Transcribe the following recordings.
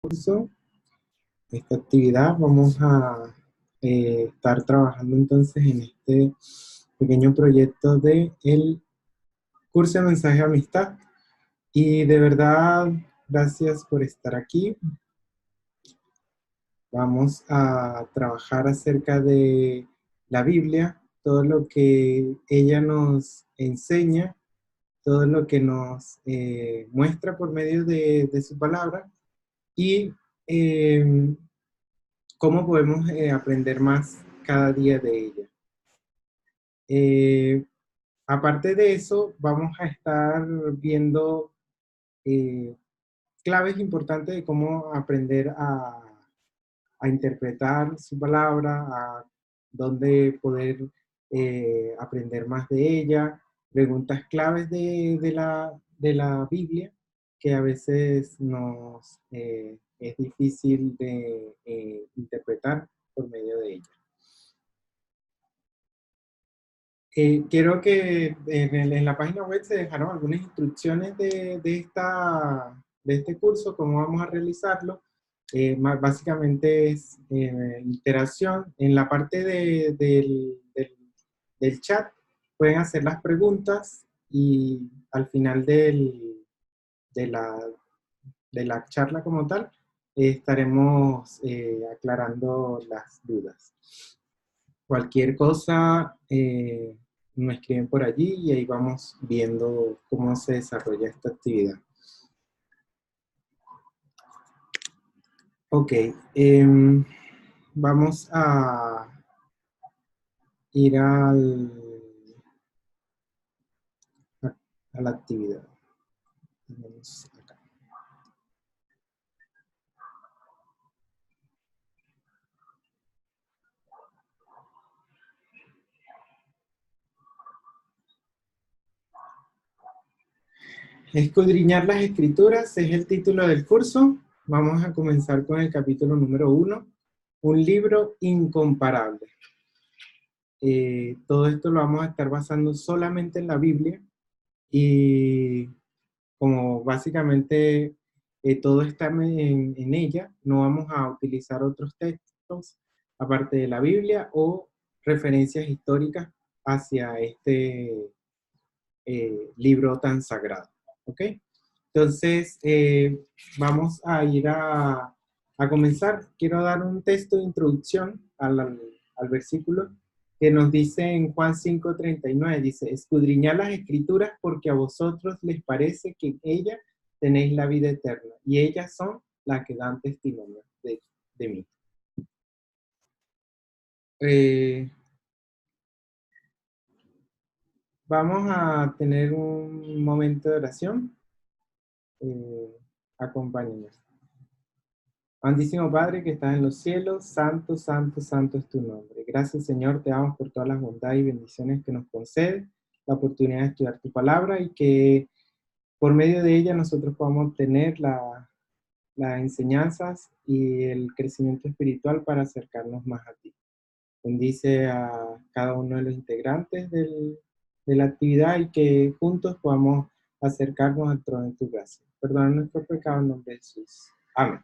curso, esta actividad. Vamos a estar trabajando entonces en este pequeño proyecto de el curso de mensaje de amistad. Y de verdad, gracias por estar aquí. Vamos a trabajar acerca de la Biblia, todo lo que ella nos enseña, todo lo que nos muestra por medio de su palabra y eh, cómo podemos aprender más cada día de ella. Eh, Aparte de eso, vamos a estar viendo eh, claves importantes de cómo aprender a interpretar su palabra, a dónde poder aprender más de ella, preguntas claves de la Biblia que a veces nos es difícil de interpretar por medio de ella. Quiero que en la página web se dejaron algunas instrucciones de este curso, cómo vamos a realizarlo. Básicamente es interacción. En la parte del chat pueden hacer las preguntas y al final de, la, de la charla como tal estaremos aclarando las dudas. Cualquier cosa, me escriben por allí y ahí vamos viendo cómo se desarrolla esta actividad. Ok, vamos a ir a la actividad. Vamos acá. Escudriñar las escrituras es el título del curso. Vamos a comenzar con el capítulo número 1, un libro incomparable. Todo esto lo vamos a estar basando solamente en la Biblia y como básicamente todo está en ella, no vamos a utilizar otros textos aparte de la Biblia o referencias históricas hacia este libro tan sagrado. ¿Ok? Entonces, vamos a ir a comenzar. Quiero dar un texto de introducción al versículo que nos dice en Juan 5:39, dice, escudriñad las escrituras porque a vosotros les parece que en ellas tenéis la vida eterna y ellas son las que dan testimonio de mí. Eh, Vamos a tener un momento de oración. Acompáñenos. Amantísimo Padre que estás en los cielos, santo, santo, santo es tu nombre. Gracias, Señor, te damos por todas las bondades y bendiciones que nos concedes, la oportunidad de estudiar tu palabra y que por medio de ella nosotros podamos obtener las enseñanzas y el crecimiento espiritual para acercarnos más a ti. Bendice a cada uno de los integrantes de la actividad y que juntos podamos acercarnos al trono de tu gracia. Perdona nuestros pecados en nombre de Jesús. Amén.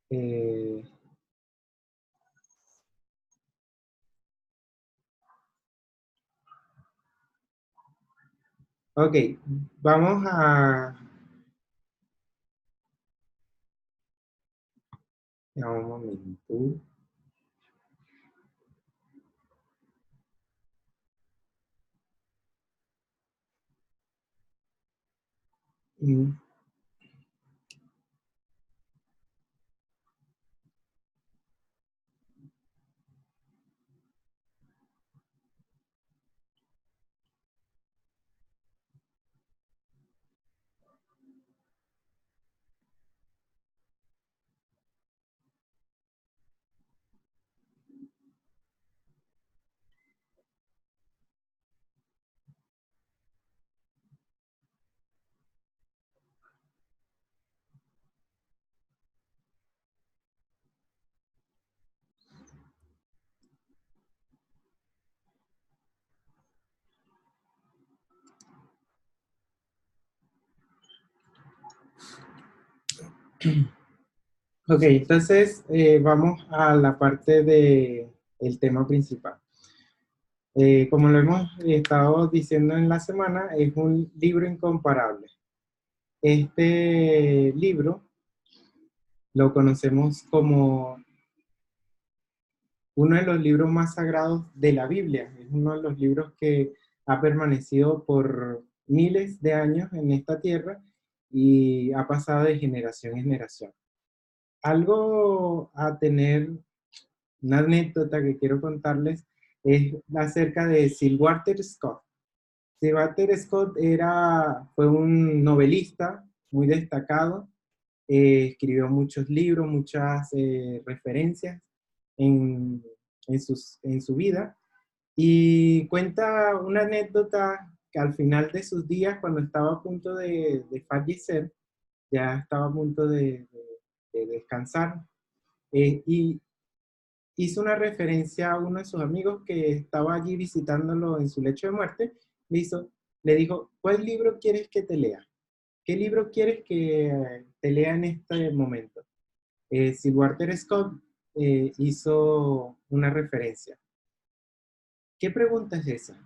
Eh, Ok, vamos ya un momento. Mm, Ok, entonces vamos a la parte del tema principal. Como lo hemos estado diciendo en la semana, es un libro incomparable. Este libro lo conocemos como uno de los libros más sagrados de la Biblia. Es uno de los libros que ha permanecido por miles de años en esta tierra y ha pasado de generación en generación. Algo a tener, una anécdota que quiero contarles es acerca de Sir Walter Scott. Sir Walter Scott fue un novelista muy destacado, escribió muchos libros, muchas referencias en, en su vida y cuenta una anécdota que al final de sus días, cuando estaba a punto de fallecer, ya estaba a punto de descansar, y hizo una referencia a uno de sus amigos que estaba allí visitándolo en su lecho de muerte, le dijo, ¿cuál libro quieres que te lea? ¿Qué libro quieres que te lea en este momento? Sir Walter Scott hizo una referencia. ¿Qué pregunta es esa?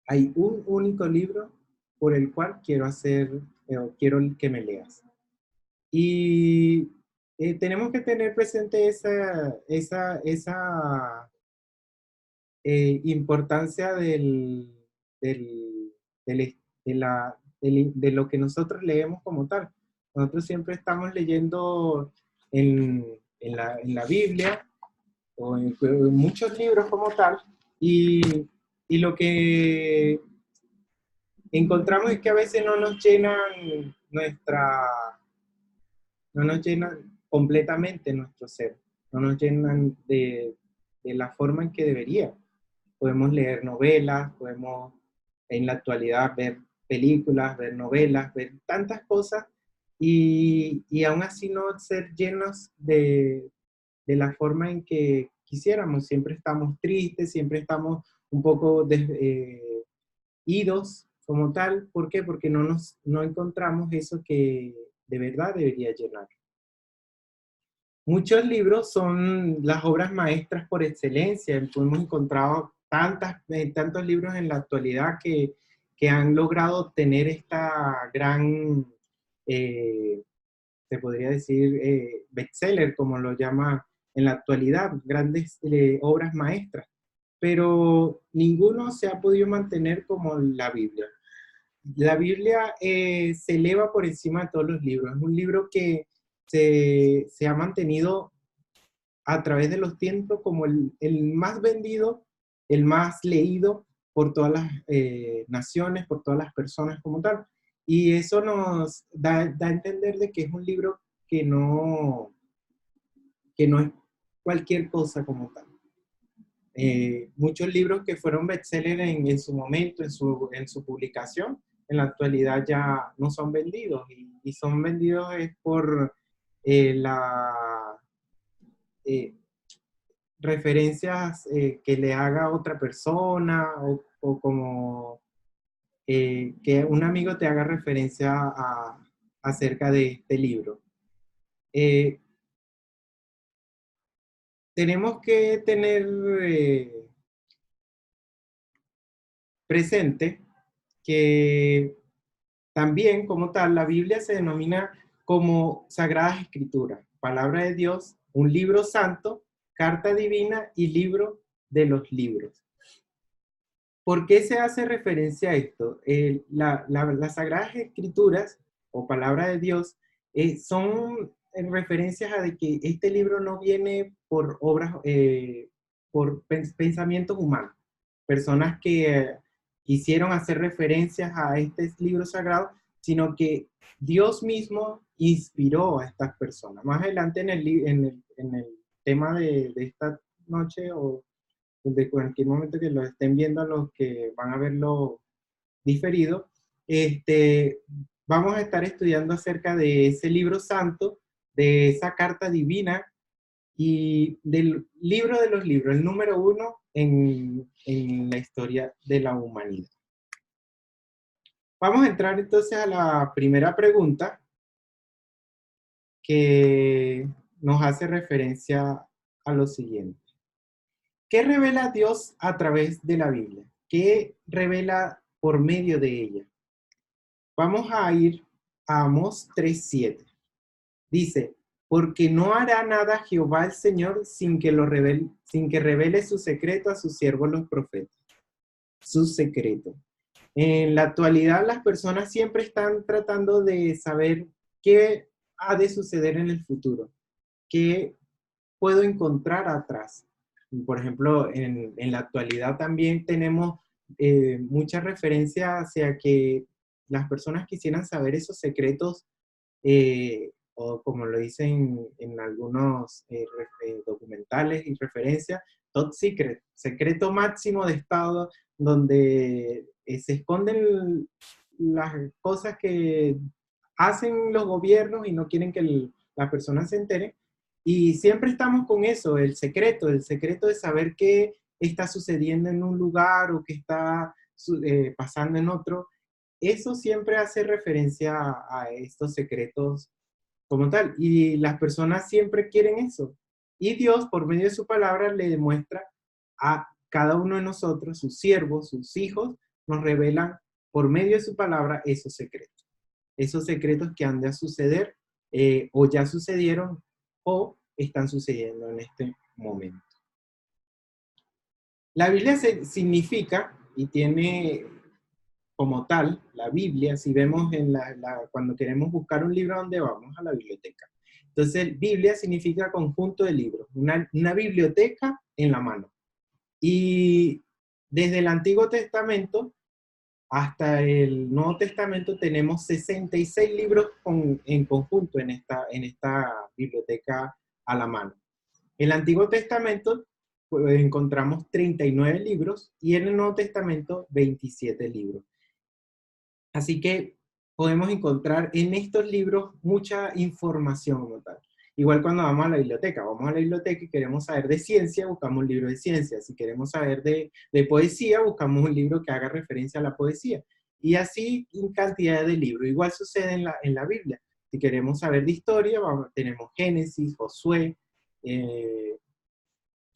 Hay un único libro por el cual quiero quiero que me leas. Y tenemos que tener presente esa importancia del- de lo que nosotros leemos como tal. Nosotros siempre estamos leyendo en, en la Biblia o en muchos libros como tal, y, y lo que encontramos es que a veces no nos llenan completamente nuestro ser, no nos llenan de la forma en que debería. Podemos leer novelas, podemos en la actualidad ver películas, ver novelas, ver tantas cosas y aún así no ser llenos de la forma en que quisiéramos. Siempre estamos tristes, siempre estamos un poco idos como tal. ¿Por qué? Porque no encontramos eso que de verdad debería llenar. Muchos libros son las obras maestras por excelencia. Hemos encontrado tantos libros en la actualidad que han logrado tener esta gran, eh, se podría decir, bestseller, como lo llama en la actualidad, grandes obras maestras. Pero ninguno se ha podido mantener como la Biblia. La Biblia se eleva por encima de todos los libros. Es un libro que se ha mantenido a través de los tiempos como el más vendido, el más leído por todas las naciones, por todas las personas como tal. Y eso nos da a entender de que es un libro que no es cualquier cosa como tal. Muchos libros que fueron bestseller en su momento, en su publicación, en la actualidad ya no son vendidos y son vendidos es por la referencias que le haga otra persona o como que un amigo te haga referencia acerca de este libro. Eh, Tenemos que tener presente que también como tal la Biblia se denomina como Sagradas Escrituras, palabra de Dios, un libro santo, carta divina y libro de los libros. ¿Por qué se hace referencia a esto? Las Sagradas Escrituras o Palabra de Dios son referencias a de que este libro no viene por obras, por pensamientos humanos. Personas que quisieron hacer referencias a este libro sagrado, sino que Dios mismo inspiró a estas personas. Más adelante en el tema de esta noche o de cualquier momento que lo estén viendo a los que van a verlo diferido, vamos a estar estudiando acerca de ese libro santo, de esa carta divina y del libro de los libros, el número uno en la historia de la humanidad. Vamos a entrar entonces a la primera pregunta que nos hace referencia a lo siguiente. ¿Qué revela Dios a través de la Biblia? ¿Qué revela por medio de ella? Vamos a ir a Amós 3:7. Dice, porque no hará nada Jehová el Señor sin que revele su secreto a sus siervos los profetas. Su secreto. En la actualidad las personas siempre están tratando de saber qué ha de suceder en el futuro, qué puedo encontrar atrás. Por ejemplo, en la actualidad también tenemos mucha referencia hacia que las personas quisieran saber esos secretos, o como lo dicen en algunos documentales y referencias, top secret, secreto máximo de Estado, donde se esconden las cosas que hacen los gobiernos y no quieren que las personas se enteren. Y siempre estamos con eso, el secreto de saber qué está sucediendo en un lugar o qué está pasando en otro. Eso siempre hace referencia a estos secretos como tal. Y las personas siempre quieren eso. Y Dios, por medio de su palabra, le demuestra a cada uno de nosotros, sus siervos, sus hijos, nos revelan por medio de su palabra esos secretos. Esos secretos que han de suceder, o ya sucedieron o están sucediendo en este momento. La Biblia significa y tiene como tal, la Biblia, si vemos cuando queremos buscar un libro, ¿a dónde vamos? A la biblioteca. Entonces, Biblia significa conjunto de libros, una biblioteca en la mano. Y desde el Antiguo Testamento hasta el Nuevo Testamento tenemos 66 libros en conjunto en esta biblioteca a la mano. En el Antiguo Testamento pues, encontramos 39 libros y en el Nuevo Testamento 27 libros. Así que podemos encontrar en estos libros mucha información como tal. Igual cuando vamos a la biblioteca y queremos saber de ciencia, buscamos un libro de ciencia. Si queremos saber de poesía, buscamos un libro que haga referencia a la poesía. Y así en cantidad de libros. Igual sucede en la Biblia. Si queremos saber de historia, tenemos Génesis, Josué,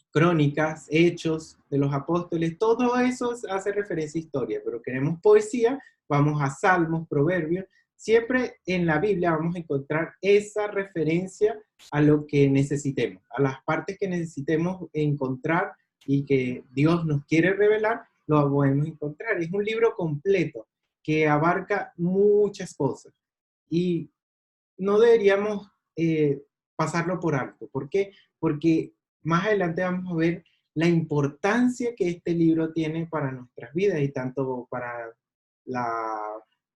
Crónicas, Hechos de los Apóstoles, todo eso hace referencia a historia, pero queremos poesía, vamos a Salmos, Proverbios, siempre en la Biblia vamos a encontrar esa referencia a lo que necesitemos, a las partes que necesitemos encontrar y que Dios nos quiere revelar, lo podemos encontrar. Es un libro completo que abarca muchas cosas y no deberíamos pasarlo por alto. ¿Por qué? Porque más adelante vamos a ver la importancia que este libro tiene para nuestras vidas y tanto para la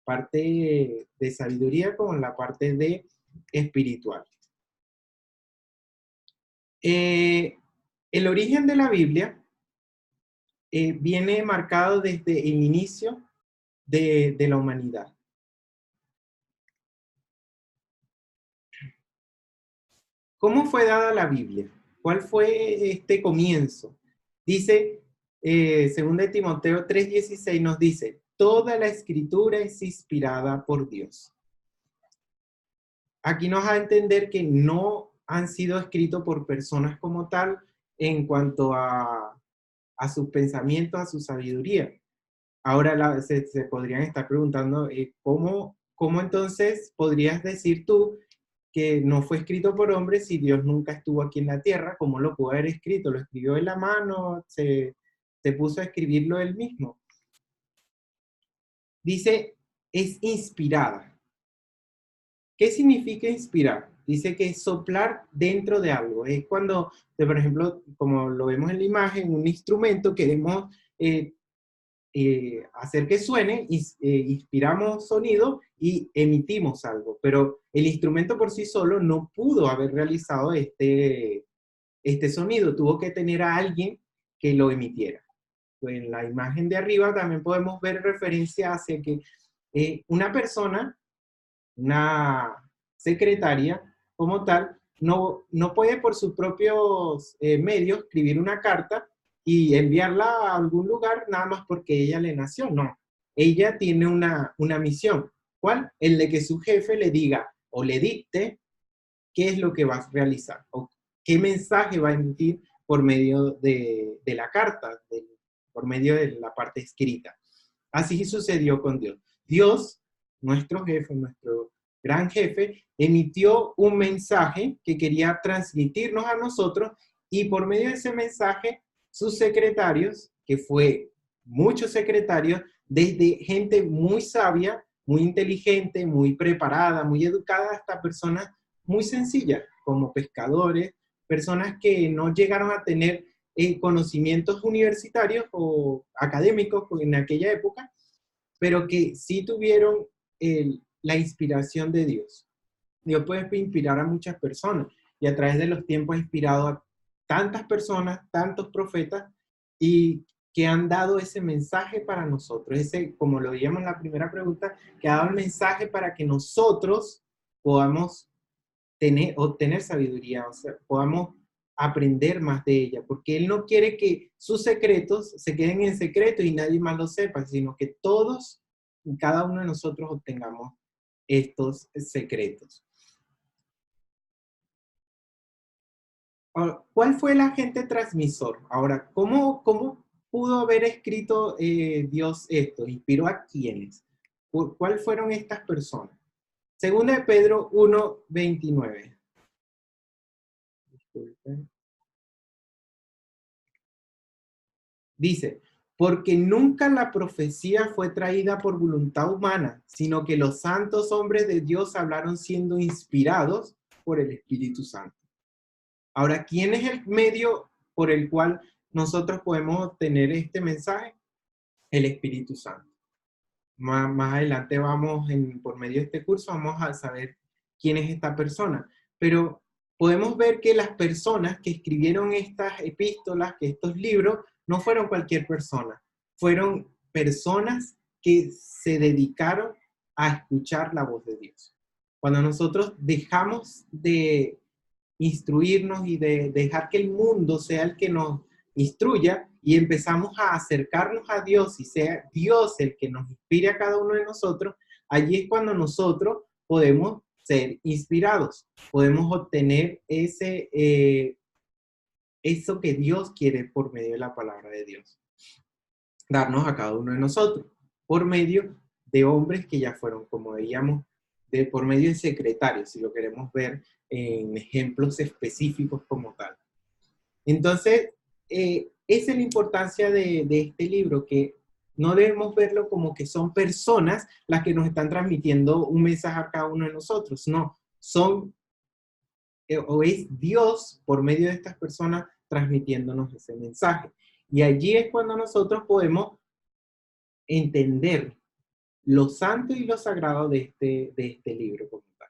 parte de sabiduría como la parte de espiritual. El origen de la Biblia viene marcado desde el inicio de la humanidad. ¿Cómo fue dada la Biblia? ¿Cuál fue este comienzo? Dice, según de Timoteo 3:16 nos dice, toda la escritura es inspirada por Dios. Aquí nos da a entender que no han sido escritos por personas como tal en cuanto a sus pensamientos, a su sabiduría. Ahora se podrían estar preguntando, ¿cómo entonces podrías decir tú que no fue escrito por hombres si Dios nunca estuvo aquí en la tierra? ¿Cómo lo pudo haber escrito? ¿Lo escribió en la mano? ¿Se puso a escribirlo él mismo? Dice, es inspirada. ¿Qué significa inspirar? Dice que es soplar dentro de algo. Es cuando, por ejemplo, como lo vemos en la imagen, un instrumento queremos hacer que suene, inspiramos sonido y emitimos algo. Pero el instrumento por sí solo no pudo haber realizado este sonido. Tuvo que tener a alguien que lo emitiera. Pues en la imagen de arriba también podemos ver referencia hacia que una persona, una secretaria como tal, no puede por sus propios medios escribir una carta y enviarla a algún lugar nada más porque ella le nació. No, ella tiene una misión. ¿Cuál? El de que su jefe le diga o le dicte qué es lo que va a realizar o qué mensaje va a emitir por medio de la carta, por medio de la parte escrita. Así sucedió con Dios. Dios, nuestro jefe, nuestro gran jefe, emitió un mensaje que quería transmitirnos a nosotros y por medio de ese mensaje, sus secretarios, que fue muchos secretarios, desde gente muy sabia, muy inteligente, muy preparada, muy educada, hasta personas muy sencillas, como pescadores, personas que no llegaron a tener conocimientos universitarios o académicos en aquella época, pero que sí tuvieron la inspiración de Dios. Dios puede inspirar a muchas personas y a través de los tiempos ha inspirado a tantas personas, tantos profetas, y que han dado ese mensaje para nosotros, ese, como lo veíamos en la primera pregunta, que ha dado el mensaje para que nosotros podamos obtener sabiduría, o sea, podamos aprender más de ella, porque Él no quiere que sus secretos se queden en secreto y nadie más lo sepa, sino que todos, cada uno de nosotros obtengamos estos secretos. Ahora, ¿cuál fue el agente transmisor? Ahora, ¿cómo pudo haber escrito Dios esto? ¿Inspiró a quiénes? ¿Cuáles fueron estas personas? Segunda de Pedro 1:29. Dice, porque nunca la profecía fue traída por voluntad humana, sino que los santos hombres de Dios hablaron siendo inspirados por el Espíritu Santo. Ahora, ¿quién es el medio por el cual nosotros podemos obtener este mensaje? El Espíritu Santo. Más adelante por medio de este curso, vamos a saber quién es esta persona. Pero podemos ver que las personas que escribieron estas epístolas, que estos libros, no fueron cualquier persona. Fueron personas que se dedicaron a escuchar la voz de Dios. Cuando nosotros dejamos de instruirnos y de dejar que el mundo sea el que nos instruya y empezamos a acercarnos a Dios y sea Dios el que nos inspire a cada uno de nosotros, allí es cuando nosotros podemos ser inspirados, podemos obtener eso que Dios quiere por medio de la palabra de Dios, darnos a cada uno de nosotros, por medio de hombres que ya fueron, como veíamos, por medio de secretarios, si lo queremos ver en ejemplos específicos como tal. Entonces, esa es la importancia de este libro, que no debemos verlo como que son personas las que nos están transmitiendo un mensaje a cada uno de nosotros, no, o es Dios por medio de estas personas transmitiéndonos ese mensaje. Y allí es cuando nosotros podemos entender lo santo y lo sagrado de este libro como tal.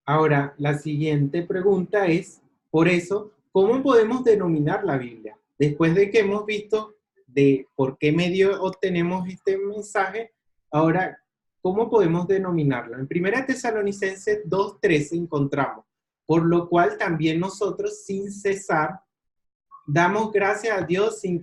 Ahora, la siguiente pregunta es, por eso, ¿cómo podemos denominar la Biblia? Después de que hemos visto de por qué medio obtenemos este mensaje, ahora, ¿cómo podemos denominarlo? En 1 Tesalonicenses 2:13 encontramos, por lo cual también nosotros sin cesar damos gracias a Dios de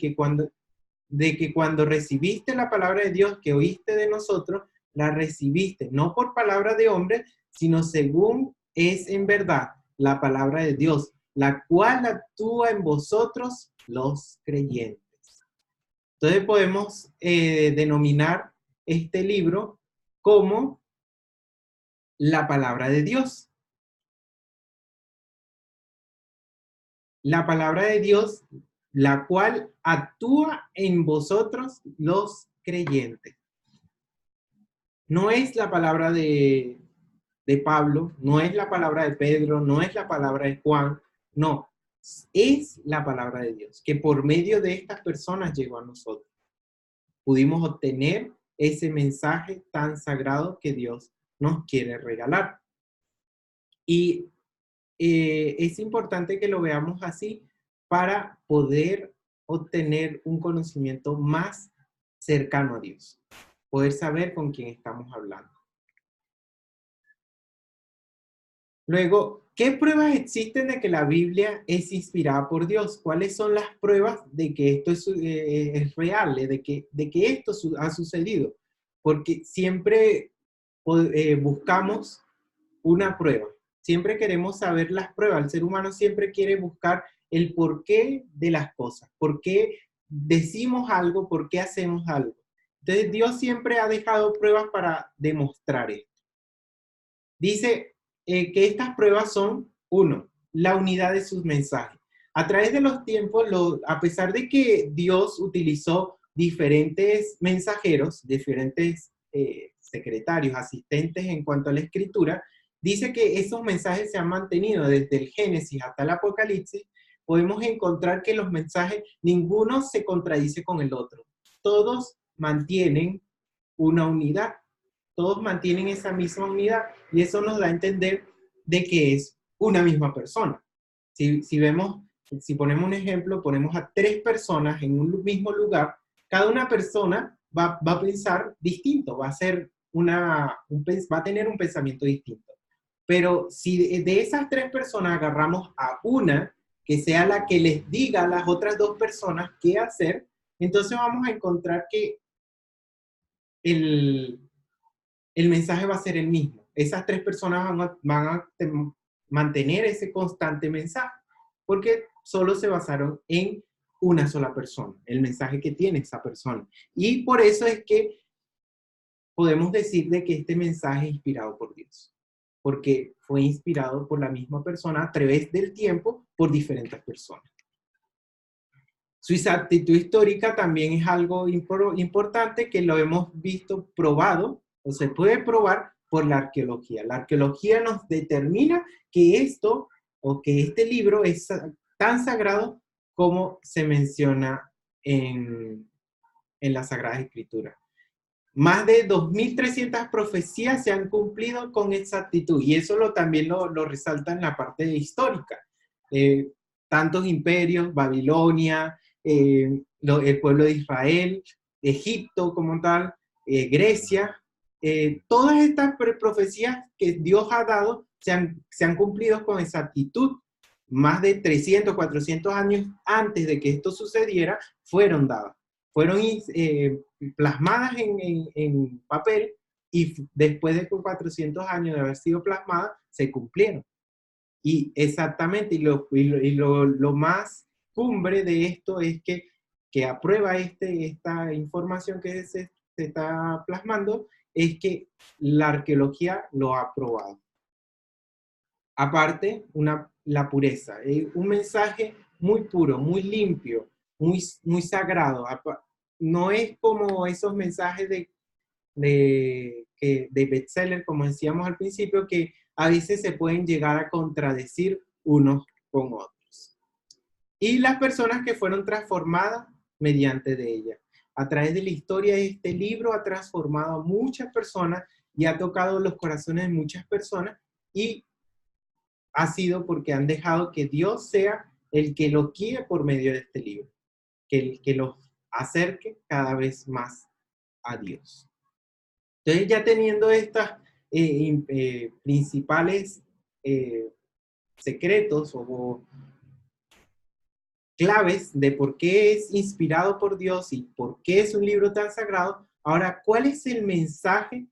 que cuando recibiste la palabra de Dios que oíste de nosotros, la recibiste, no por palabra de hombre, sino según es en verdad la palabra de Dios, la cual actúa en vosotros los creyentes. Entonces podemos denominar este libro como la palabra de Dios. La palabra de Dios, la cual actúa en vosotros los creyentes. No es la palabra de Pablo, no es la palabra de Pedro, no es la palabra de Juan, no, es la palabra de Dios, que por medio de estas personas llegó a nosotros. Pudimos obtener ese mensaje tan sagrado que Dios nos quiere regalar. Y es importante que lo veamos así para poder obtener un conocimiento más cercano a Dios, poder saber con quién estamos hablando. Luego, ¿Qué pruebas existen de que la Biblia es inspirada por Dios? ¿Cuáles son las pruebas de que esto es real, de que esto ha sucedido? Porque siempre buscamos una prueba. Siempre queremos saber las pruebas. El ser humano siempre quiere buscar el porqué de las cosas, por qué decimos algo, por qué hacemos algo. Entonces Dios siempre ha dejado pruebas para demostrar esto. Dice que estas pruebas son, uno, la unidad de sus mensajes. A través de los tiempos, a pesar de que Dios utilizó diferentes mensajeros, diferentes secretarios, asistentes en cuanto a la escritura, dice que esos mensajes se han mantenido desde el Génesis hasta el Apocalipsis. Podemos encontrar que los mensajes, ninguno se contradice con el otro. Todos mantienen una unidad. Todos mantienen esa misma unidad y eso nos da a entender de que es una misma persona. Si ponemos un ejemplo, ponemos a 3 personas en un mismo lugar, cada una persona va a pensar distinto, va a tener un pensamiento distinto. Pero si de esas 3 personas agarramos a una que sea la que les diga a las otras 2 personas qué hacer, entonces vamos a encontrar que el mensaje va a ser el mismo. Esas 3 personas van a mantener ese constante mensaje, porque solo se basaron en una sola persona, el mensaje que tiene esa persona. Y por eso es que podemos decir de que este mensaje es inspirado por Dios, porque fue inspirado por la misma persona a través del tiempo por diferentes personas. Su exactitud histórica también es algo importante que lo hemos visto probado o se puede probar por la arqueología. La arqueología nos determina que esto o que este libro es tan sagrado como se menciona en la Sagrada Escritura. Más de 2.300 profecías se han cumplido con exactitud y eso también lo resalta en la parte histórica. Tantos imperios, Babilonia, el pueblo de Israel, Egipto como tal, Grecia, todas estas profecías que Dios ha dado se han cumplido con exactitud. Más de 300, 400 años antes de que esto sucediera, fueron dadas. Fueron plasmadas en papel y después de 400 años de haber sido plasmadas, se cumplieron. Y exactamente, lo más cumbre de esto es que aprueba esta información que se está plasmando, es que la arqueología lo ha aprobado. Aparte, la pureza, un mensaje muy puro, muy limpio, muy sagrado. No es como esos mensajes de bestseller, como decíamos al principio, que a veces se pueden llegar a contradecir unos con otros. Y las personas que fueron transformadas mediante de ella. A través de la historia, este libro ha transformado a muchas personas y ha tocado los corazones de muchas personas y ha sido porque han dejado que Dios sea el que los guíe por medio de este libro, que los acerque cada vez más a Dios. Entonces, ya teniendo estas principales secretos o claves de por qué es inspirado por Dios y por qué es un libro tan sagrado, ahora, ¿cuál es el mensaje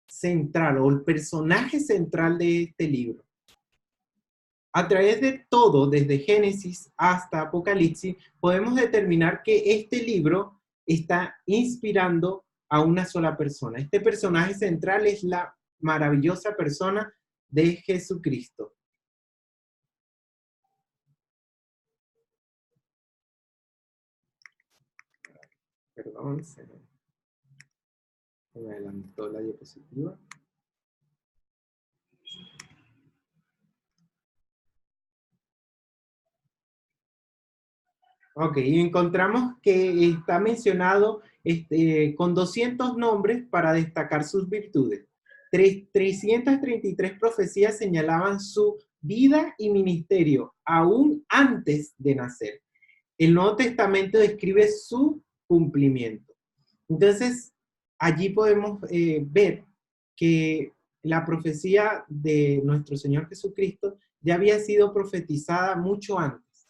central o el personaje central de este libro? A través de todo, desde Génesis hasta Apocalipsis, podemos determinar que este libro está inspirando a una sola persona. Este personaje central es la maravillosa persona de Jesucristo. Perdón, se me adelantó la diapositiva. Ok, y encontramos que está mencionado con 200 nombres para destacar sus virtudes. 333 profecías señalaban su vida y ministerio aún antes de nacer. El Nuevo Testamento describe su cumplimiento. Entonces, allí podemos ver que la profecía de nuestro Señor Jesucristo ya había sido profetizada mucho antes.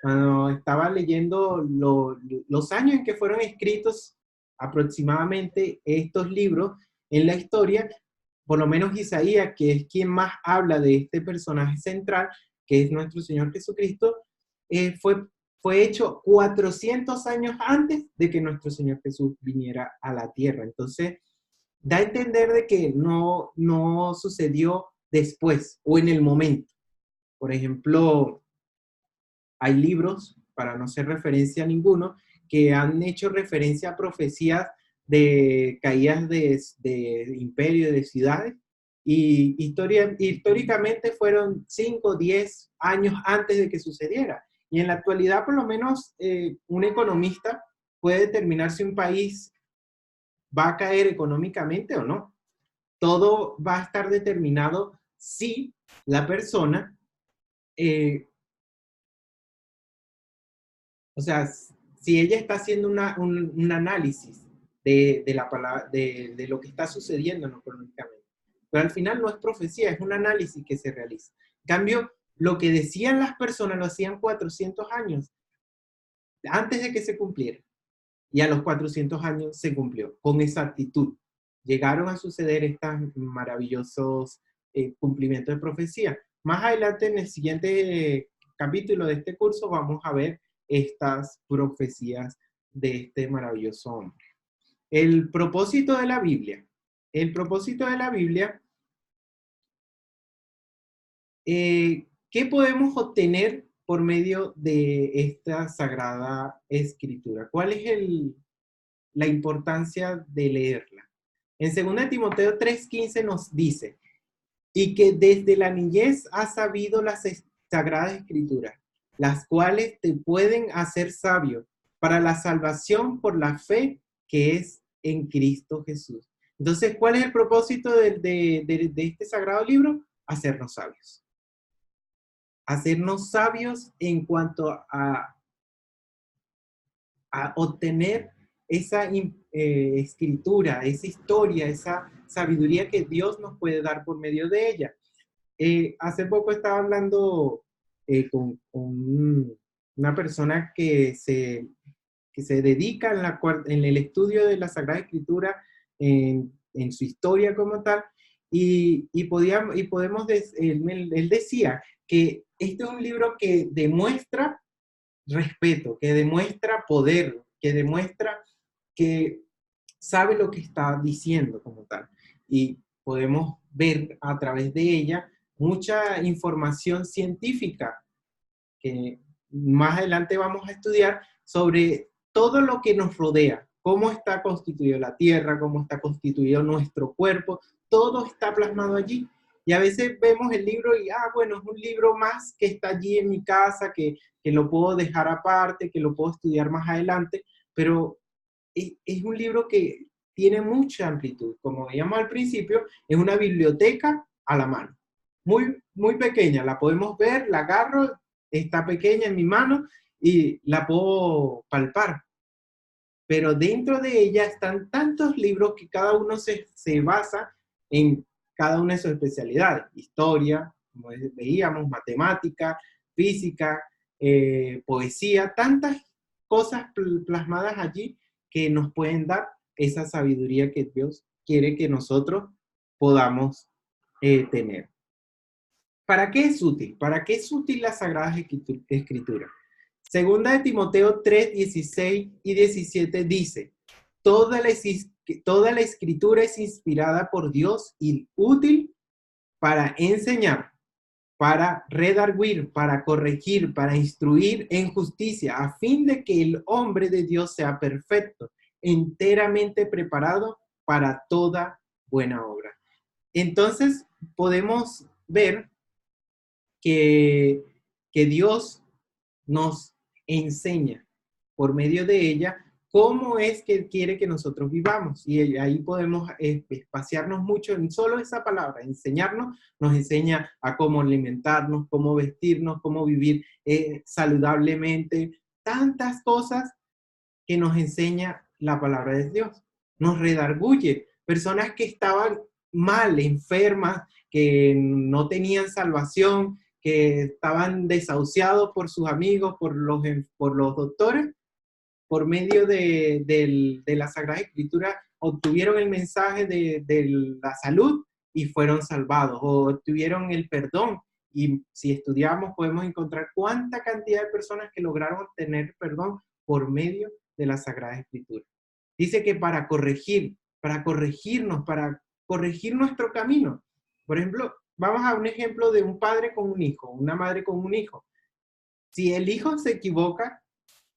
Cuando estaba leyendo los años en que fueron escritos aproximadamente estos libros en la historia, por lo menos Isaías, que es quien más habla de este personaje central, que es nuestro Señor Jesucristo, fue hecho 400 años antes de que nuestro Señor Jesús viniera a la tierra. Entonces, da a entender de que no sucedió después o en el momento. Por ejemplo, hay libros, para no hacer referencia a ninguno, que han hecho referencia a profecías de caídas de imperios, de ciudades, y históricamente fueron 5 o 10 años antes de que sucediera. Y en la actualidad, por lo menos, un economista puede determinar si un país va a caer económicamente o no. Todo va a estar determinado si la persona, eh, o sea, si ella está haciendo un análisis de la palabra, de lo que está sucediendo económicamente. Pero al final no es profecía, es un análisis que se realiza. En cambio, lo que decían las personas lo hacían 400 años antes de que se cumpliera. Y a los 400 años se cumplió con exactitud. Llegaron a suceder estos maravillosos cumplimientos de profecía. Más adelante, en el siguiente capítulo de este curso, vamos a ver estas profecías de este maravilloso hombre. El propósito de la Biblia. El propósito de la Biblia, ¿qué podemos obtener por medio de esta sagrada escritura? ¿Cuál es la importancia de leerla? En 2 Timoteo 3:15 nos dice, y que desde la niñez has sabido las sagradas escrituras, las cuales te pueden hacer sabio para la salvación por la fe que es en Cristo Jesús. Entonces, ¿cuál es el propósito de este sagrado libro? Hacernos sabios. Hacernos sabios en cuanto a obtener esa escritura, esa historia, esa sabiduría que Dios nos puede dar por medio de ella. Hace poco estaba hablando con una persona que se dedica en el estudio de la Sagrada Escritura, en su historia como tal, y podemos él decía que este es un libro que demuestra respeto, que demuestra poder, que demuestra que sabe lo que está diciendo como tal. Y podemos ver a través de ella mucha información científica que más adelante vamos a estudiar sobre todo lo que nos rodea, cómo está constituida la Tierra, cómo está constituido nuestro cuerpo, todo está plasmado allí. Y a veces vemos el libro y, bueno, es un libro más que está allí en mi casa, que lo puedo dejar aparte, que lo puedo estudiar más adelante, pero es un libro que tiene mucha amplitud. Como veíamos al principio, es una biblioteca a la mano. Muy, muy pequeña, la podemos ver, la agarro, está pequeña en mi mano y la puedo palpar. Pero dentro de ella están tantos libros que cada uno se basa en cada una de sus especialidades. Historia, como veíamos, matemática, física, poesía, tantas cosas plasmadas allí que nos pueden dar esa sabiduría que Dios quiere que nosotros podamos tener. ¿Para qué es útil? ¿Para qué es útil la Sagrada Escritura? Segunda de Timoteo 3, 16 y 17 dice, toda la escritura es inspirada por Dios y útil para enseñar, para redarguir, para corregir, para instruir en justicia, a fin de que el hombre de Dios sea perfecto, enteramente preparado para toda buena obra. Entonces, podemos ver que, que Dios nos enseña por medio de ella cómo es que Él quiere que nosotros vivamos. Y ahí podemos espaciarnos mucho en solo esa palabra, enseñarnos, nos enseña a cómo alimentarnos, cómo vestirnos, cómo vivir saludablemente, tantas cosas que nos enseña la palabra de Dios. Nos redarguye. Personas que estaban mal, enfermas, que no tenían salvación, que estaban desahuciados por sus amigos, por los doctores, por medio de la Sagrada Escritura, obtuvieron el mensaje de la salud y fueron salvados, o obtuvieron el perdón. Y si estudiamos, podemos encontrar cuánta cantidad de personas que lograron obtener perdón por medio de la Sagrada Escritura. Dice que para corregirnos, para corregir nuestro camino. Por ejemplo, vamos a un ejemplo de un padre con un hijo, una madre con un hijo. Si el hijo se equivoca,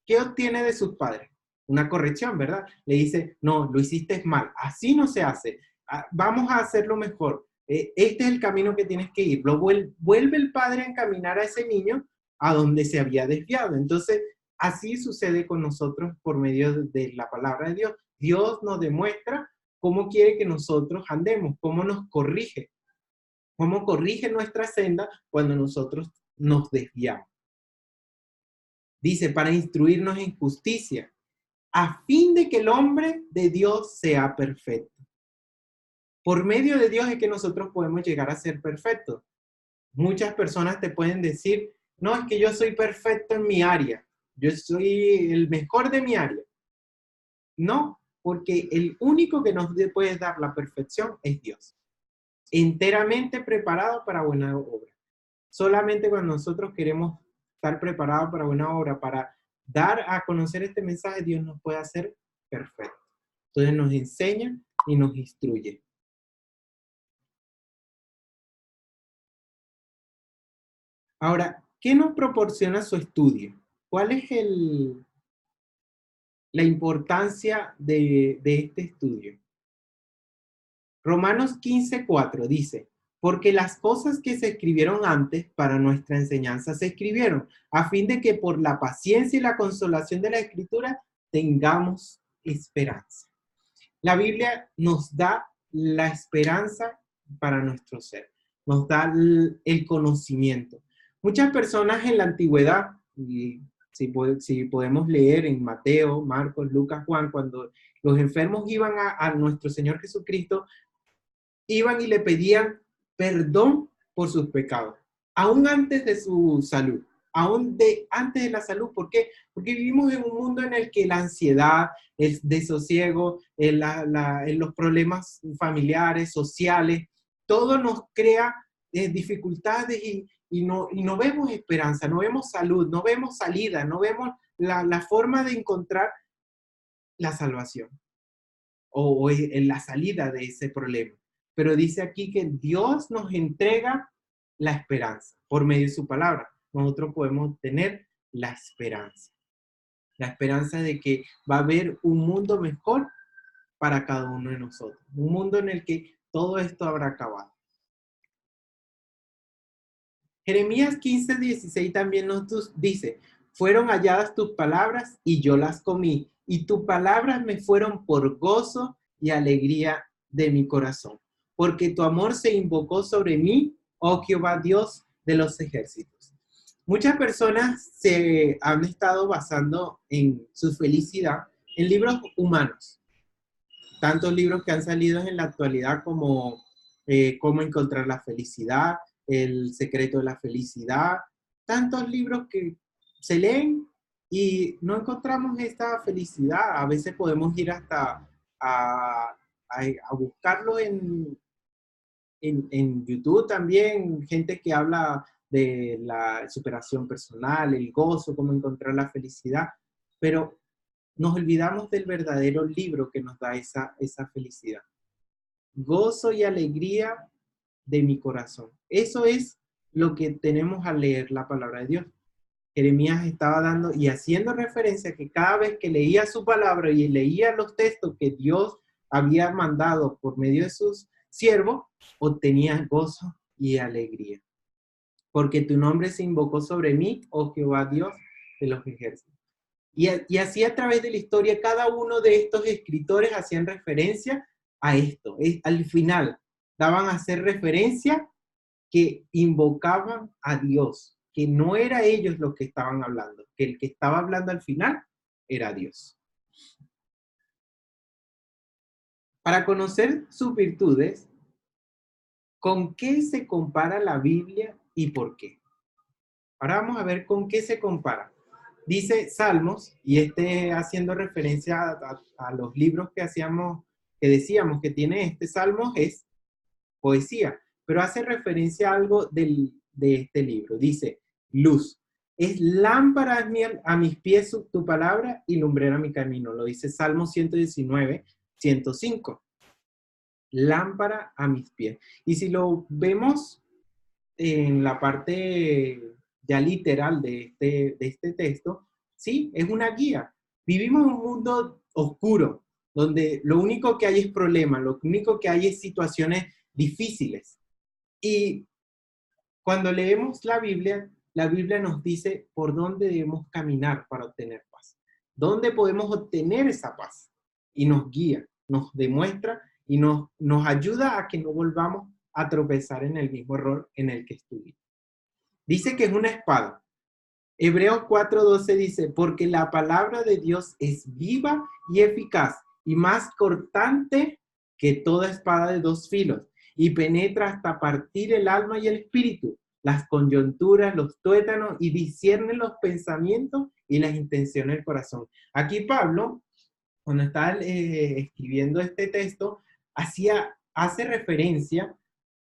¿qué obtiene de sus padres? Una corrección, ¿verdad? Le dice, no, lo hiciste mal, así no se hace, vamos a hacerlo mejor. Este es el camino que tienes que ir. Vuelve el padre a encaminar a ese niño a donde se había desviado. Entonces, así sucede con nosotros por medio de la palabra de Dios. Dios nos demuestra cómo quiere que nosotros andemos, cómo nos corrige, cómo corrige nuestra senda cuando nosotros nos desviamos. Dice, para instruirnos en justicia, a fin de que el hombre de Dios sea perfecto. Por medio de Dios es que nosotros podemos llegar a ser perfectos. Muchas personas te pueden decir, no, es que yo soy perfecto en mi área, yo soy el mejor de mi área. No, porque el único que nos puede dar la perfección es Dios. Enteramente preparado para buena obra. Solamente cuando nosotros queremos estar preparados para buena obra, para dar a conocer este mensaje, Dios nos puede hacer perfecto. Entonces nos enseña y nos instruye. Ahora, ¿qué nos proporciona su estudio? ¿Cuál es la importancia de este estudio? Romanos 15:4 dice, porque las cosas que se escribieron antes para nuestra enseñanza se escribieron, a fin de que por la paciencia y la consolación de la Escritura tengamos esperanza. La Biblia nos da la esperanza para nuestro ser, nos da el conocimiento. Muchas personas en la antigüedad, y si podemos leer en Mateo, Marcos, Lucas, Juan, cuando los enfermos iban a nuestro Señor Jesucristo, iban y le pedían perdón por sus pecados, aún antes de su salud, antes de la salud. ¿Por qué? Porque vivimos en un mundo en el que la ansiedad, el desosiego, los problemas familiares, sociales, todo nos crea dificultades y no vemos esperanza, no vemos salud, no vemos salida, no vemos la forma de encontrar la salvación o en la salida de ese problema. Pero dice aquí que Dios nos entrega la esperanza por medio de su palabra. Nosotros podemos tener la esperanza de que va a haber un mundo mejor para cada uno de nosotros, un mundo en el que todo esto habrá acabado. Jeremías 15:16 también nos dice, fueron halladas tus palabras y yo las comí, y tus palabras me fueron por gozo y alegría de mi corazón, porque tu amor se invocó sobre mí, oh Jehová Dios de los ejércitos. Muchas personas se han estado basando en su felicidad en libros humanos, tantos libros que han salido en la actualidad como Cómo encontrar la felicidad, El secreto de la felicidad, tantos libros que se leen y no encontramos esta felicidad. A veces podemos ir hasta a buscarlo en YouTube también, gente que habla de la superación personal, el gozo, cómo encontrar la felicidad, pero nos olvidamos del verdadero libro que nos da esa felicidad. Gozo y alegría de mi corazón. Eso es lo que tenemos al leer la palabra de Dios. Jeremías estaba dando y haciendo referencia que cada vez que leía su palabra y leía los textos que Dios había mandado por medio de sus siervos, obtenía gozo y alegría. Porque tu nombre se invocó sobre mí, oh Jehová Dios de los ejércitos. Y así a través de la historia, cada uno de estos escritores hacían referencia a esto. Al final, daban a hacer referencia que invocaban a Dios, que no era ellos los que estaban hablando, que el que estaba hablando al final era Dios. Para conocer sus virtudes, ¿Con qué se compara la Biblia y por qué? Ahora vamos a ver con qué se compara. Dice Salmos, y haciendo referencia a los libros que decíamos que tiene este Salmos, es poesía, pero hace referencia a algo de este libro. Dice, luz, es lámpara a mis pies tu palabra y lumbrera mi camino. Lo dice Salmo 119, 105. Lámpara a mis pies. Y si lo vemos en la parte ya literal de este texto, sí, es una guía. Vivimos en un mundo oscuro, donde lo único que hay es problemas, lo único que hay es situaciones difíciles. Y cuando leemos la Biblia nos dice por dónde debemos caminar para obtener paz. ¿Dónde podemos obtener esa paz? Y nos guía, nos demuestra y nos ayuda a que no volvamos a tropezar en el mismo error en el que estuvimos. Dice que es una espada. Hebreos 4:12 dice, porque la palabra de Dios es viva y eficaz y más cortante que toda espada de dos filos y penetra hasta partir el alma y el espíritu, las coyunturas, los tuétanos y discierne los pensamientos y las intenciones del corazón. Aquí Pablo, cuando está escribiendo este texto, hace referencia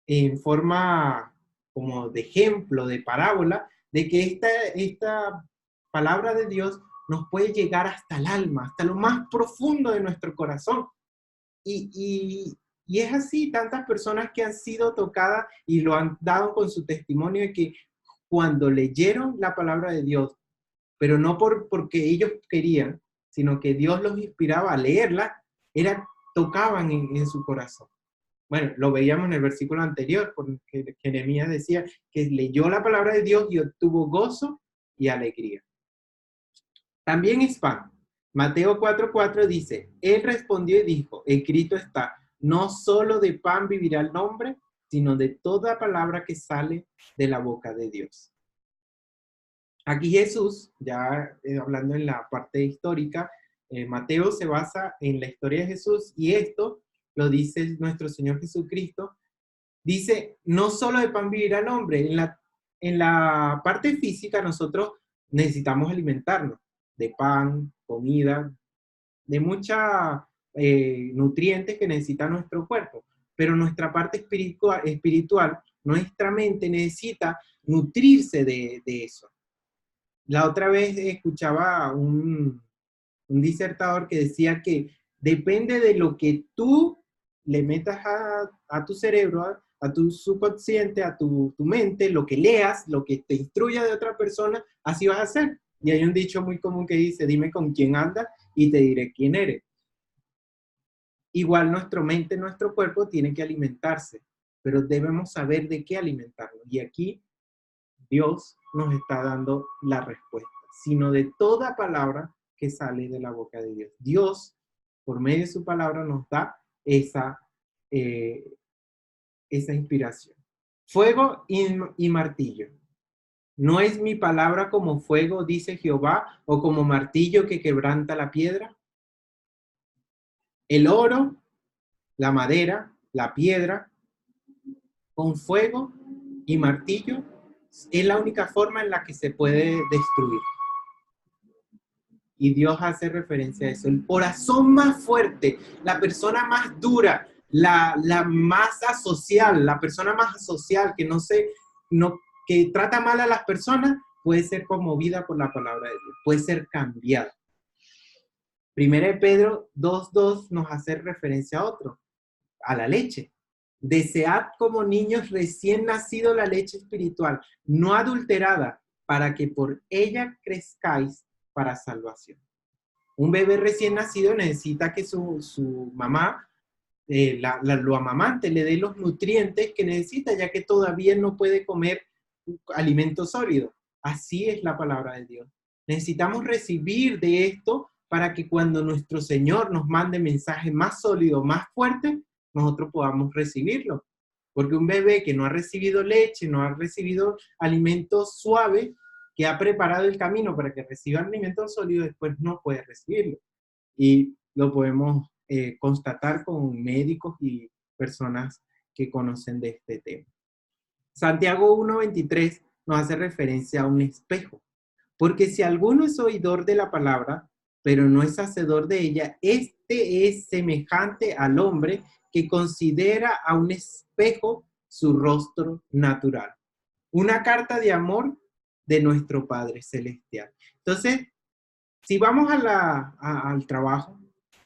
en forma como de ejemplo, de parábola, de que esta palabra de Dios nos puede llegar hasta el alma, hasta lo más profundo de nuestro corazón. Y es así, tantas personas que han sido tocadas y lo han dado con su testimonio de que cuando leyeron la palabra de Dios, pero no porque ellos querían, sino que Dios los inspiraba a leerla, tocaban en su corazón. Bueno, lo veíamos en el versículo anterior, porque Jeremías decía que leyó la palabra de Dios y obtuvo gozo y alegría. También es pan. Mateo 4:4 dice, él respondió y dijo, escrito está, no solo de pan vivirá el hombre, sino de toda palabra que sale de la boca de Dios. Aquí Jesús, ya hablando en la parte histórica, Mateo se basa en la historia de Jesús y esto lo dice nuestro Señor Jesucristo. Dice, no solo de pan vivirá el hombre, en la parte física nosotros necesitamos alimentarnos de pan, comida, de muchos nutrientes que necesita nuestro cuerpo, pero nuestra parte espiritual, nuestra mente necesita nutrirse de eso. La otra vez escuchaba un disertador que decía que depende de lo que tú le metas a tu cerebro, a tu subconsciente, a tu mente, lo que leas, lo que te instruya de otra persona, así vas a hacer. Y hay un dicho muy común que dice, dime con quién andas y te diré quién eres. Igual nuestra mente, nuestro cuerpo tiene que alimentarse, pero debemos saber de qué alimentarnos. Y aquí Dios nos está dando la respuesta, sino de toda palabra que sale de la boca de Dios. Dios, por medio de su palabra, nos da esa inspiración. Fuego y martillo. ¿No es mi palabra como fuego, dice Jehová, o como martillo que quebranta la piedra? El oro, la madera, la piedra, con fuego y martillo, es la única forma en la que se puede destruir. Y Dios hace referencia a eso. El corazón más fuerte, la persona más dura, la más asocial, la persona más asocial que trata mal a las personas, puede ser conmovida por la palabra de Dios, puede ser cambiada. Primera de Pedro 2:2 nos hace referencia a la leche. Desead como niños recién nacido la leche espiritual, no adulterada, para que por ella crezcáis para salvación. Un bebé recién nacido necesita que su mamá lo amamante, le dé los nutrientes que necesita, ya que todavía no puede comer alimento sólido. Así es la palabra de Dios. Necesitamos recibir de esto para que cuando nuestro Señor nos mande mensaje más sólido, más fuerte, nosotros podamos recibirlo. Porque un bebé que no ha recibido leche, no ha recibido alimentos suaves, que ha preparado el camino para que reciba alimentos sólidos, después no puede recibirlo. Y lo podemos constatar con médicos y personas que conocen de este tema. Santiago 1:23 nos hace referencia a un espejo. Porque si alguno es oidor de la palabra, pero no es hacedor de ella, este es semejante al hombre que considera a un espejo su rostro natural. Una carta de amor de nuestro Padre Celestial. Entonces, si vamos al trabajo,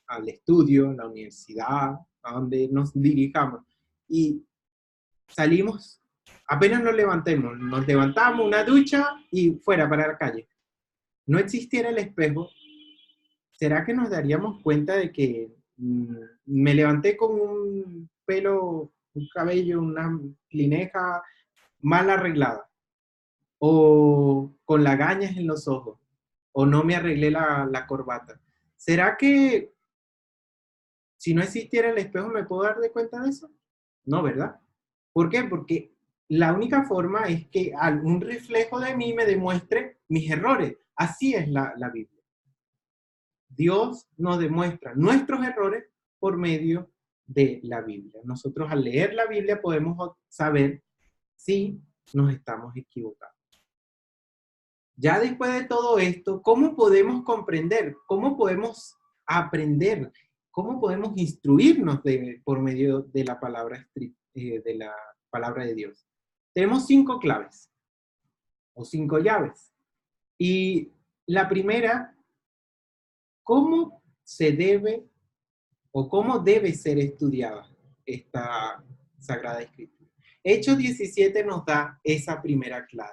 al estudio, a la universidad, a donde nos dirijamos, y salimos, apenas nos levantamos, una ducha y fuera para la calle. No existiera el espejo, ¿será que nos daríamos cuenta de que me levanté con un pelo, un cabello, una lineja mal arreglada? ¿O con lagañas en los ojos? ¿O no me arreglé la corbata? ¿Será que si no existiera el espejo me puedo dar de cuenta de eso? No, ¿verdad? ¿Por qué? Porque la única forma es que un reflejo de mí me demuestre mis errores. Así es la Biblia. Dios nos demuestra nuestros errores por medio de la Biblia. Nosotros al leer la Biblia podemos saber si nos estamos equivocando. Ya después de todo esto, ¿cómo podemos comprender? ¿Cómo podemos aprender? ¿Cómo podemos instruirnos por medio de la palabra de Dios? Tenemos 5 claves o 5 llaves. Y la primera, ¿cómo se debe o cómo debe ser estudiada esta Sagrada Escritura? Hechos 17 nos da esa primera clave.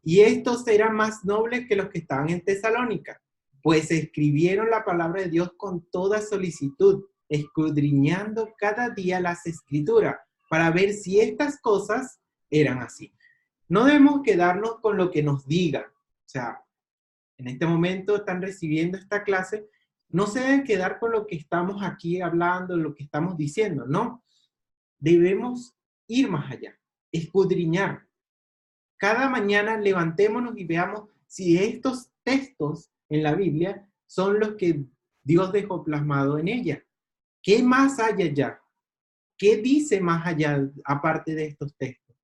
Y estos eran más nobles que los que estaban en Tesalónica, pues escribieron la palabra de Dios con toda solicitud, escudriñando cada día las Escrituras, para ver si estas cosas eran así. No debemos quedarnos con lo que nos digan. O sea, en este momento están recibiendo esta clase, no se deben quedar con lo que estamos aquí hablando, lo que estamos diciendo, no. Debemos ir más allá, escudriñar. Cada mañana levantémonos y veamos si estos textos en la Biblia son los que Dios dejó plasmado en ella. ¿Qué más hay allá? ¿Qué dice más allá aparte de estos textos?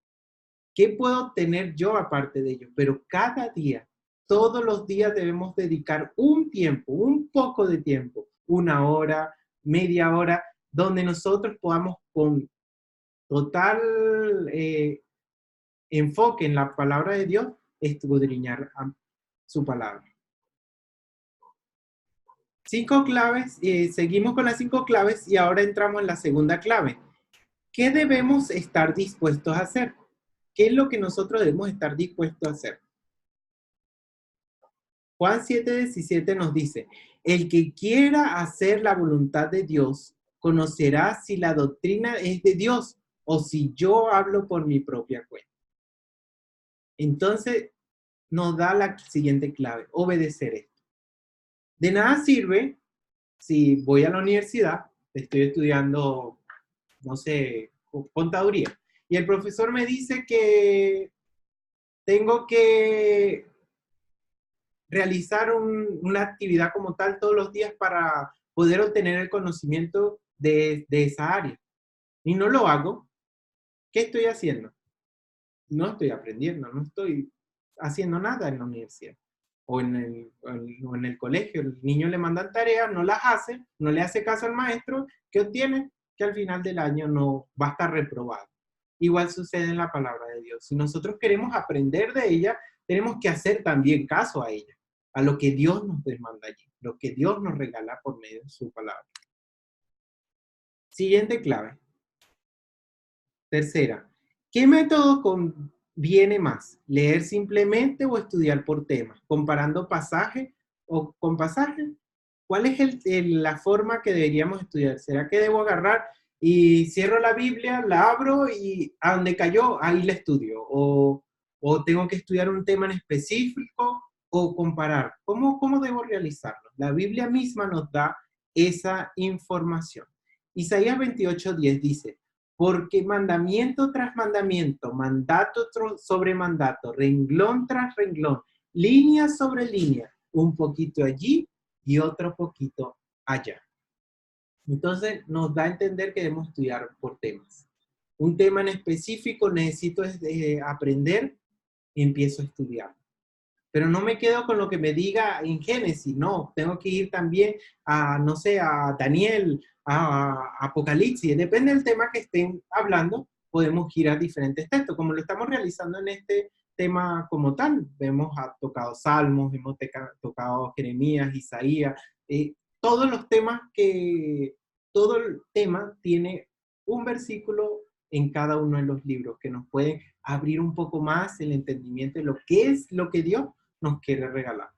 ¿Qué puedo tener yo aparte de ellos? Pero cada día, todos los días debemos dedicar un tiempo, un poco de tiempo, 1 hora, media hora, donde nosotros podamos con total enfoque en la palabra de Dios, escudriñar su palabra. 5 claves, seguimos con las 5 claves y ahora entramos en la segunda clave. ¿Qué debemos estar dispuestos a hacer? ¿Qué es lo que nosotros debemos estar dispuestos a hacer? Juan 7:17 nos dice, el que quiera hacer la voluntad de Dios, conocerá si la doctrina es de Dios o si yo hablo por mi propia cuenta. Entonces, nos da la siguiente clave, obedecer esto. De nada sirve si voy a la universidad, estoy estudiando, no sé, contaduría, y el profesor me dice que tengo que realizar una actividad como tal todos los días para poder obtener el conocimiento de esa área. Y no lo hago, ¿qué estoy haciendo? No estoy aprendiendo, no estoy haciendo nada en la universidad. O en el colegio, el niño le mandan tareas, no las hace, no le hace caso al maestro, ¿qué obtiene? Que al final del año no va a estar reprobado. Igual sucede en la palabra de Dios. Si nosotros queremos aprender de ella, tenemos que hacer también caso a ella, a lo que Dios nos demanda allí, lo que Dios nos regala por medio de su palabra. Siguiente clave. Tercera, ¿qué método conviene más? ¿Leer simplemente o estudiar por temas? ¿Comparando pasaje o con pasaje? ¿Cuál es la forma que deberíamos estudiar? ¿Será que debo agarrar y cierro la Biblia, la abro y a donde cayó, ahí la estudio? ¿O tengo que estudiar un tema en específico o comparar? ¿Cómo debo realizarlo? La Biblia misma nos da esa información. Isaías 28:10 dice, porque mandamiento tras mandamiento, mandato sobre mandato, renglón tras renglón, línea sobre línea, un poquito allí y otro poquito allá. Entonces nos da a entender que debemos estudiar por temas. un tema en específico, necesito aprender, empiezo a estudiar. Pero no me quedo con lo que me diga en Génesis, no, tengo que ir también a, no sé, a Daniel, a Apocalipsis, depende del tema que estén hablando, podemos ir a diferentes textos, como lo estamos realizando en este tema como tal. Tocado Salmos, hemos tocado Jeremías, Isaías, todos los temas todo el tema tiene un versículo en cada uno de los libros que nos puede abrir un poco más el entendimiento de lo que es lo que Dios nos quiere regalar.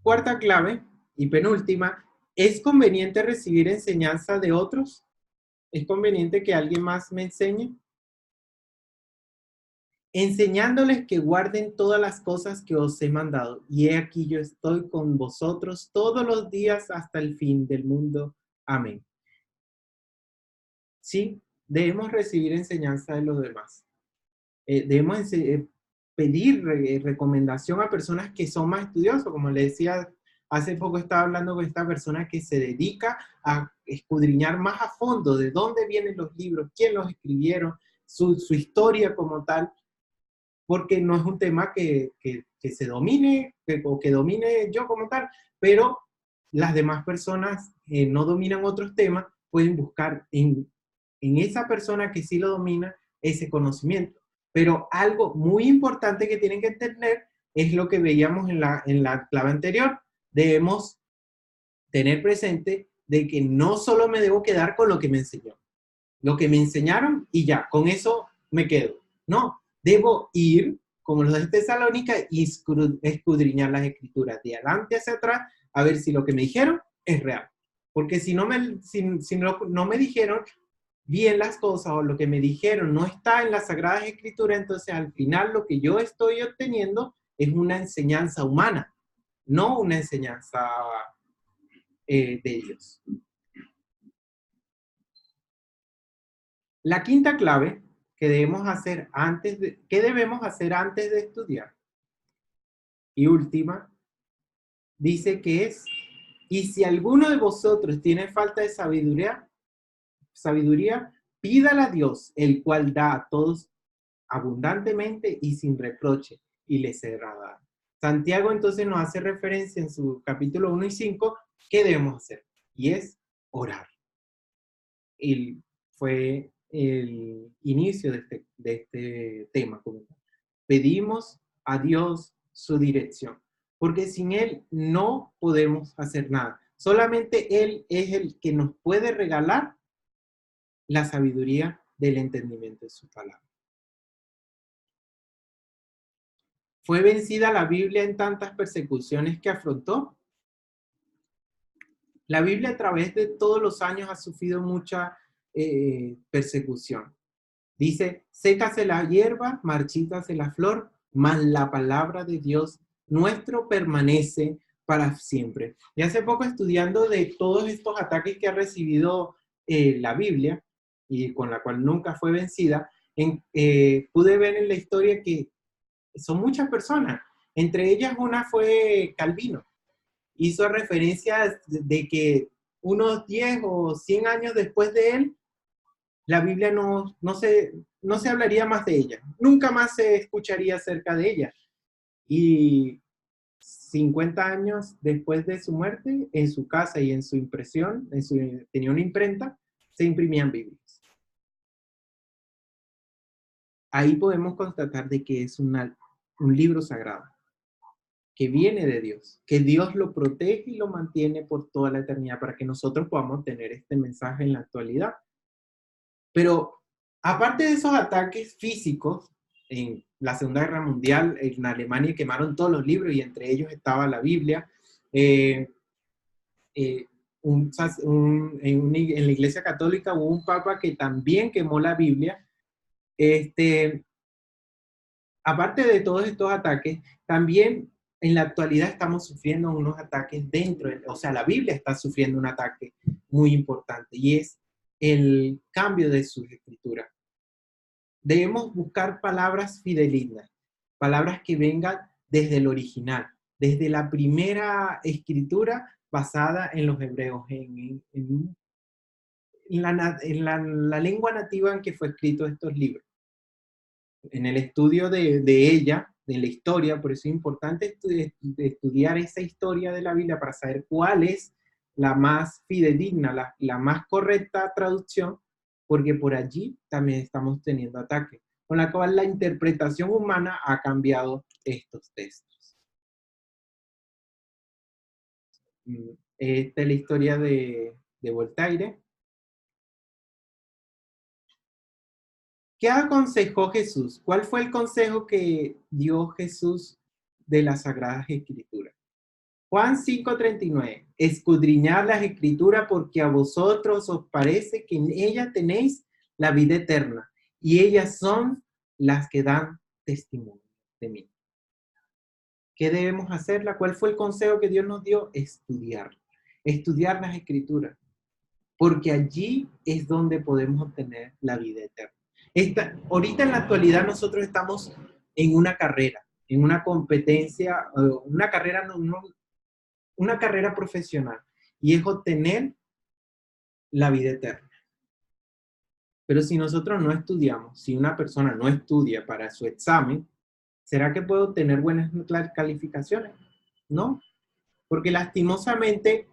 Cuarta clave y penúltima, ¿es conveniente recibir enseñanza de otros? ¿Es conveniente que alguien más me enseñe? Enseñándoles que guarden todas las cosas que os he mandado. Y he aquí yo estoy con vosotros todos los días hasta el fin del mundo. Amén. Sí, debemos recibir enseñanza de los demás. Debemos pedir recomendación a personas que son más estudiosas, como le decía, hace poco estaba hablando con esta persona que se dedica a escudriñar más a fondo de dónde vienen los libros, quién los escribieron, su historia como tal, porque no es un tema que se domine, o que domine yo como tal, pero las demás personas no dominan otros temas, pueden buscar en esa persona que sí lo domina ese conocimiento. Pero algo muy importante que tienen que entender es lo que veíamos en la clave anterior. Debemos tener presente de que no solo me debo quedar con lo que me enseñó, lo que me enseñaron y ya, con eso me quedo. No, debo ir, como los de Tesalónica, y escudriñar las escrituras de adelante hacia atrás, a ver si lo que me dijeron es real. Porque si no no me dijeron bien las cosas o lo que me dijeron no está en las Sagradas Escrituras, entonces al final lo que yo estoy obteniendo es una enseñanza humana, no una enseñanza de Dios. La quinta clave que debemos hacer ¿qué debemos hacer antes de estudiar? Y última, dice que es, y si alguno de vosotros tiene falta de sabiduría, pídala a Dios, el cual da a todos abundantemente y sin reproche, y le será dado. Santiago entonces nos hace referencia en su capítulo 1 y 5, ¿qué debemos hacer? Y es orar. Y fue el inicio de este tema. Pedimos a Dios su dirección, porque sin Él no podemos hacer nada. Solamente Él es el que nos puede regalar la sabiduría del entendimiento de su palabra. ¿Fue vencida la Biblia en tantas persecuciones que afrontó? La Biblia a través de todos los años ha sufrido mucha persecución. Dice, sécase la hierba, marchítase la flor, mas la palabra de Dios nuestro permanece para siempre. Y hace poco estudiando de todos estos ataques que ha recibido la Biblia, y con la cual nunca fue vencida, pude ver en la historia que son muchas personas. Entre ellas una fue Calvino. Hizo referencia de que unos 10 o 100 años después de él, la Biblia no se hablaría más de ella. Nunca más se escucharía acerca de ella. Y 50 años después de su muerte, en su casa y en su impresión, tenía una imprenta, se imprimían Biblias. Ahí podemos constatar de que es un libro sagrado, que viene de Dios, que Dios lo protege y lo mantiene por toda la eternidad para que nosotros podamos tener este mensaje en la actualidad. Pero aparte de esos ataques físicos, en la Segunda Guerra Mundial, en Alemania quemaron todos los libros y entre ellos estaba la Biblia. En la Iglesia Católica hubo un papa que también quemó la Biblia. Aparte de todos estos ataques, también en la actualidad estamos sufriendo unos ataques o sea, la Biblia está sufriendo un ataque muy importante y es el cambio de sus escrituras. Debemos buscar palabras fidedignas, palabras que vengan desde el original, desde la primera escritura basada en los hebreos, en la lengua nativa en que fue escrito estos libros. En el estudio de ella, de la historia, por eso es importante estudiar esa historia de la Biblia para saber cuál es la más fidedigna, la más correcta traducción, porque por allí también estamos teniendo ataques, con la cual la interpretación humana ha cambiado estos textos. Esta es la historia de Voltaire. ¿Qué aconsejó Jesús? ¿Cuál fue el consejo que dio Jesús de las Sagradas Escrituras? Juan 5:39. Escudriñad las Escrituras porque a vosotros os parece que en ellas tenéis la vida eterna y ellas son las que dan testimonio de mí. ¿Qué debemos hacer? ¿Cuál fue el consejo que Dios nos dio? Estudiar las Escrituras, porque allí es donde podemos obtener la vida eterna. Ahorita en la actualidad nosotros estamos en una carrera, en una competencia, una carrera, una carrera profesional, y es obtener la vida eterna. Pero si nosotros no estudiamos, si una persona no estudia para su examen, ¿será que puede obtener buenas calificaciones? No, porque lastimosamente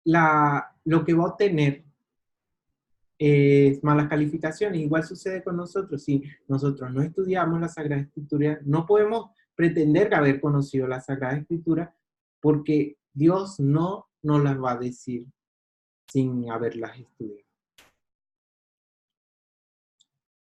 lo que va a obtener malas calificaciones. Igual sucede con nosotros. Si nosotros no estudiamos la Sagrada Escritura, no podemos pretender haber conocido la Sagrada Escritura porque Dios no nos las va a decir sin haberlas estudiado.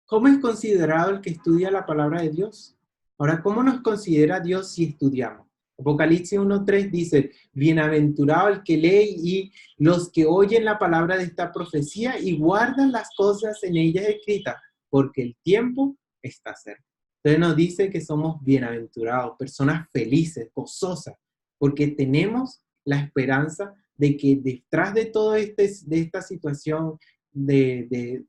¿Cómo es considerado el que estudia la palabra de Dios? Ahora, ¿cómo nos considera Dios si estudiamos? Apocalipsis 1:3 dice, bienaventurado el que lee y los que oyen la palabra de esta profecía y guardan las cosas en ellas escritas, porque el tiempo está cerca. Entonces nos dice que somos bienaventurados, personas felices, gozosas, porque tenemos la esperanza de que detrás de toda esta situación de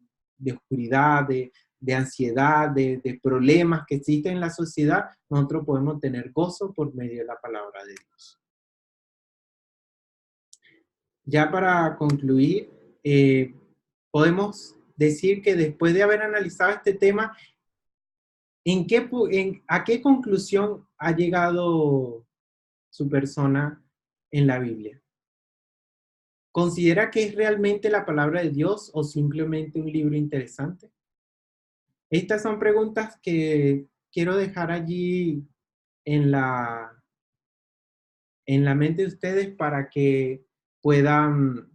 oscuridad, de ansiedad, de problemas que existen en la sociedad, nosotros podemos tener gozo por medio de la palabra de Dios. Ya para concluir, podemos decir que después de haber analizado este tema, ¿a qué conclusión ha llegado su persona en la Biblia? ¿Considera que es realmente la palabra de Dios o simplemente un libro interesante? Estas son preguntas que quiero dejar allí en la mente de ustedes para que puedan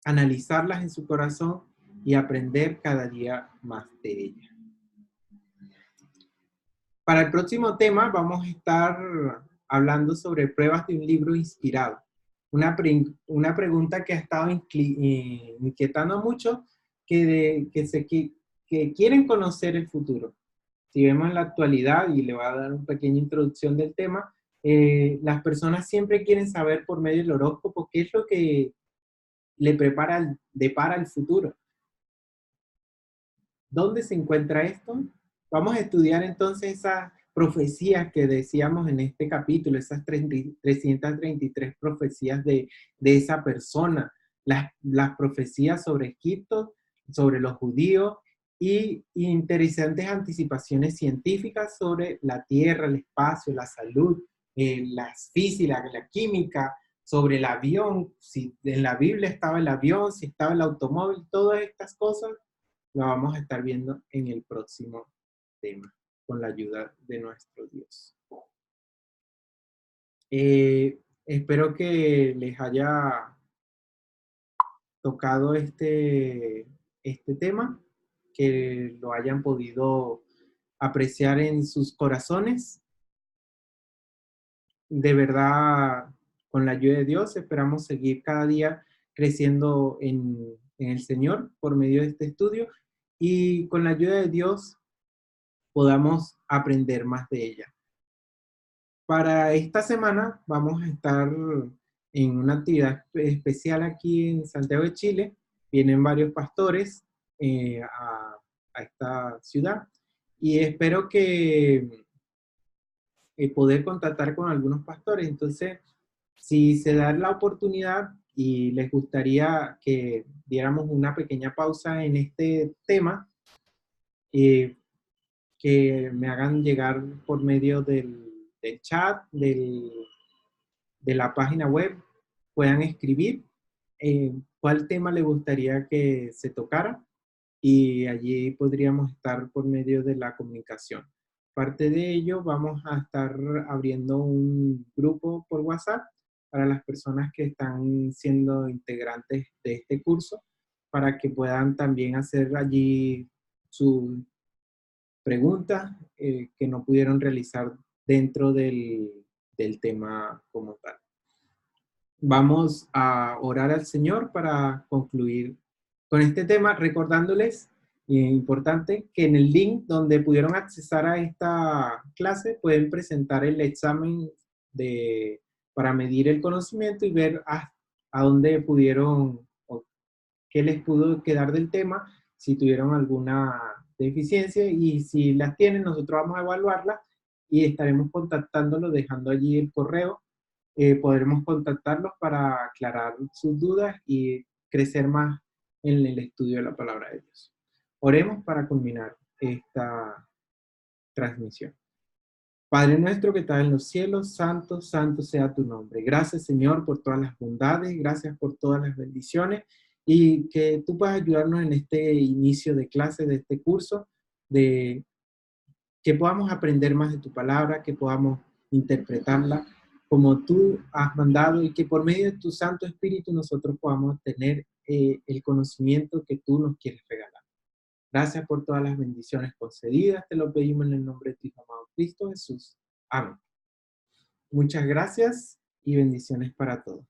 analizarlas en su corazón y aprender cada día más de ellas. Para el próximo tema vamos a estar hablando sobre pruebas de un libro inspirado. Una pregunta que ha estado inquietando mucho, que quieren conocer el futuro. Si vemos en la actualidad, y le voy a dar una pequeña introducción del tema, las personas siempre quieren saber por medio del horóscopo qué es lo que le depara el futuro. ¿Dónde se encuentra esto? Vamos a estudiar entonces esas profecías que decíamos en este capítulo, esas 333 profecías de esa persona, las profecías sobre Egipto, sobre los judíos y interesantes anticipaciones científicas sobre la Tierra, el espacio, la salud, las físicas, la química, sobre el avión, si en la Biblia estaba el avión, si estaba el automóvil, todas estas cosas lo vamos a estar viendo en el próximo tema, con la ayuda de nuestro Dios. Espero que les haya tocado este tema, que lo hayan podido apreciar en sus corazones. De verdad, con la ayuda de Dios, esperamos seguir cada día creciendo en el Señor por medio de este estudio y con la ayuda de Dios podamos aprender más de ella. Para esta semana vamos a estar en una actividad especial aquí en Santiago de Chile. Vienen varios pastores a esta ciudad y espero que poder contactar con algunos pastores. Entonces, si se da la oportunidad y les gustaría que diéramos una pequeña pausa en este tema, eh, que me hagan llegar por medio del chat, de la página web, puedan escribir cuál tema le gustaría que se tocara y allí podríamos estar por medio de la comunicación. Parte de ello, vamos a estar abriendo un grupo por WhatsApp para las personas que están siendo integrantes de este curso, para que puedan también hacer allí sus preguntas que no pudieron realizar dentro del tema como tal. Vamos a orar al Señor para concluir con este tema, recordándoles, importante, que en el link donde pudieron accesar a esta clase pueden presentar el examen para medir el conocimiento y ver a dónde pudieron o qué les pudo quedar del tema, si tuvieron alguna deficiencia, y si las tienen, nosotros vamos a evaluarla y estaremos contactándolos, dejando allí el correo. Podremos contactarlos para aclarar sus dudas y crecer más en el estudio de la palabra de Dios. Oremos para culminar esta transmisión. Padre nuestro que estás en los cielos, santo, santo sea tu nombre. Gracias, Señor, por todas las bondades, gracias por todas las bendiciones, y que tú puedas ayudarnos en este inicio de clase, de este curso, de que podamos aprender más de tu palabra, que podamos interpretarla como tú has mandado, y que por medio de tu Santo Espíritu nosotros podamos tener el conocimiento que tú nos quieres regalar. Gracias por todas las bendiciones concedidas, te lo pedimos en el nombre de tu Hijo amado Cristo Jesús. Amén. Muchas gracias y bendiciones para todos.